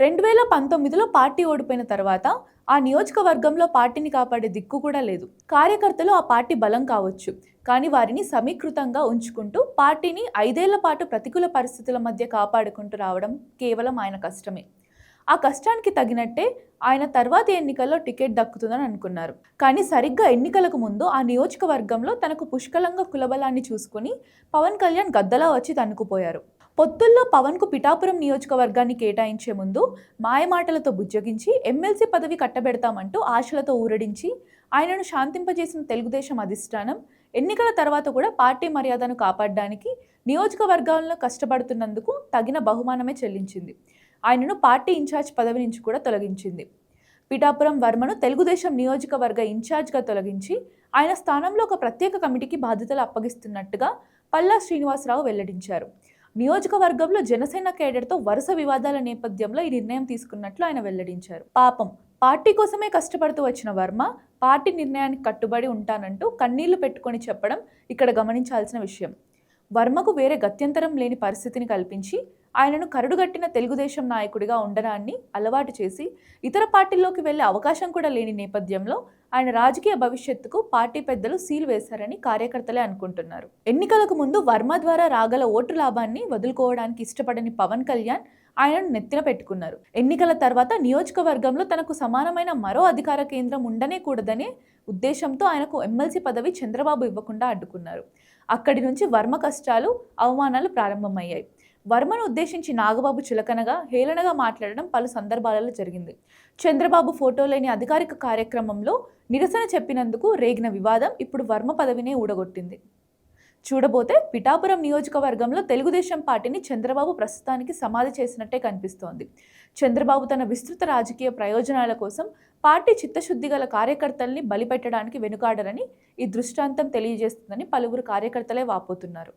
2019లో party ఓడిపోయిన తర్వాత ఆ నియోజకవర్గంలో పార్టీని కాపాడే దిక్కు కూడా లేదు. కార్యకర్తలు ఆ పార్టీ బలం కావచ్చు, కానీ వారిని సమీకృతంగా ఉంచుకుంటూ పార్టీని 5 ఏళ్ల పాటు ప్రతికూల పరిస్థితుల మధ్య కాపాడుకుంటూ రావడం కేవలం ఆయన కష్టమే. ఆ కష్టానికి తగినట్టే ఆయన తర్వాతి ఎన్నికల్లో టికెట్ దక్కుతుందని అనుకున్నారు. కానీ సరిగ్గా ఎన్నికలకు ముందు ఆ నియోజకవర్గంలో తనకు పుష్కలంగా కులబలాన్ని చూసుకుని పవన్ కళ్యాణ్ గద్దలా వచ్చి తన్నుకుపోయారు. పొత్తుల్లో పవన్కు పిఠాపురం నియోజకవర్గాన్ని కేటాయించే ముందు మాయమాటలతో బుజ్జగించి ఎమ్మెల్సీ పదవి కట్టబెడతామంటూ ఆశలతో ఊరడించి ఆయనను శాంతింపజేసిన తెలుగుదేశం అధిష్టానం ఎన్నికల తర్వాత కూడా పార్టీ మర్యాదను కాపాడడానికి నియోజకవర్గాల్లో కష్టపడుతున్నందుకు తగిన బహుమానమే చెల్లించింది. ఆయనను పార్టీ ఇన్ఛార్జ్ పదవి నుంచి కూడా తొలగించింది. పిఠాపురం వర్మను తెలుగుదేశం నియోజకవర్గ ఇన్ఛార్జ్గా తొలగించి ఆయన స్థానంలో ఒక ప్రత్యేక కమిటీకి బాధ్యతలు అప్పగిస్తున్నట్టుగా పల్లా శ్రీనివాసరావు వెల్లడించారు. నియోజకవర్గంలో జనసేన కేడర్తో వరుస వివాదాల నేపథ్యంలో ఈ నిర్ణయం తీసుకున్నట్లు ఆయన వెల్లడించారు. పాపం, పార్టీ కోసమే కష్టపడుతూ వచ్చిన వర్మ పార్టీ నిర్ణయానికి కట్టుబడి ఉంటానంటూ కన్నీళ్లు పెట్టుకొని చెప్పడం ఇక్కడ గమనించాల్సిన విషయం. వర్మకు వేరే గత్యంతరం లేని పరిస్థితిని కల్పించి ఆయనను కరుడుగట్టిన తెలుగుదేశం నాయకుడిగా ఉండడాన్ని అలవాటు చేసి ఇతర పార్టీల్లోకి వెళ్లే అవకాశం కూడా లేని నేపథ్యంలో ఆయన రాజకీయ భవిష్యత్తుకు పార్టీ పెద్దలు సీల్ వేశారని కార్యకర్తలే అనుకుంటున్నారు. ఎన్నికలకు ముందు వర్మ ద్వారా రాగల ఓటు లాభాన్ని వదులుకోవడానికి ఇష్టపడని పవన్ కళ్యాణ్ ఆయనను నెత్తిన పెట్టుకున్నారు. ఎన్నికల తర్వాత నియోజకవర్గంలో తనకు సమానమైన మరో అధికార కేంద్రం ఉండనే కూడదనే ఉద్దేశంతో ఆయనకు ఎమ్మెల్సీ పదవి చంద్రబాబు ఇవ్వకుండా అడ్డుకున్నారు. అక్కడి నుంచి వర్మ కష్టాలు, అవమానాలు ప్రారంభమయ్యాయి. వర్మను ఉద్దేశించి నాగబాబు చులకనగా, హేళనగా మాట్లాడడం పలు సందర్భాలలో జరిగింది. చంద్రబాబు ఫోటో లేని అధికారిక కార్యక్రమంలో నిరసన చెప్పినందుకు రేగిన వివాదం ఇప్పుడు వర్మ పదవినే ఊడగొట్టింది. చూడబోతే పిఠాపురం నియోజకవర్గంలో తెలుగుదేశం పార్టీని చంద్రబాబు ప్రస్తుతానికి సమాధి చేసినట్టే కనిపిస్తోంది. చంద్రబాబు తన విస్తృత రాజకీయ ప్రయోజనాల కోసం పార్టీ చిత్తశుద్ధి గల కార్యకర్తల్ని బలిపెట్టడానికి వెనుకాడరని ఈ దృష్టాంతం తెలియజేస్తుందని పలువురు కార్యకర్తలే వాపోతున్నారు.